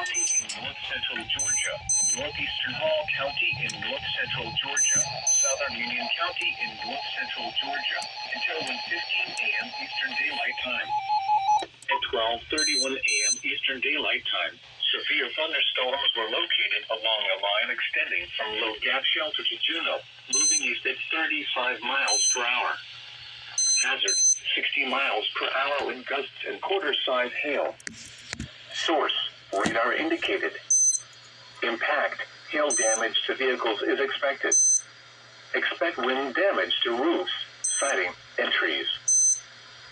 County in north central Georgia, northeastern Hall County in north central Georgia, southern Union County in north central Georgia, until 1:15 a.m. Eastern Daylight Time. At 12:31 a.m. Eastern Daylight Time, severe thunderstorms were located along a line extending from Low Gap Shelter to Juneau, moving east at 35 miles per hour. Hazard, 60 miles per hour wind gusts and quarter-size hail. Source, radar indicated. Impact, hail damage to vehicles is expected. Expect wind damage to roofs, siding, and trees.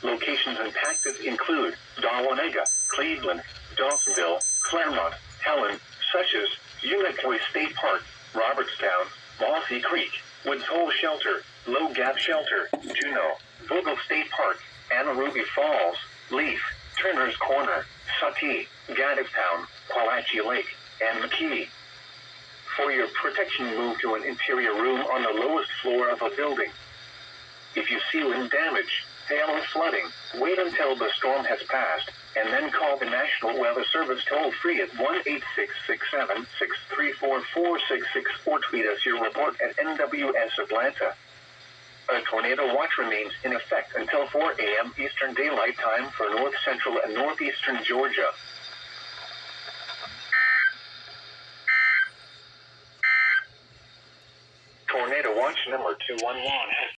Locations impacted include Dahlonega, Cleveland, Dawsonville, Claremont, Helen, Sushes, Unicoi State Park, Robertstown, Mossy Creek, Woods Hole Shelter, Low Gap Shelter, Juneau, Vogel State Park, Anna Ruby Falls, Leaf, Turner's Corner, Sutee, Gaddstown, Pawatchie Lake, and McKee. For your protection, move to an interior room on the lowest floor of a building. If you see wind damage, hail or flooding, wait until the storm has passed, and then call the National Weather Service toll-free at 1-866-763-4466 or tweet us your report at NWS Atlanta. A tornado watch remains in effect until 4 a.m. Eastern Daylight Time for north central and northeastern Georgia. Tornado watch number 211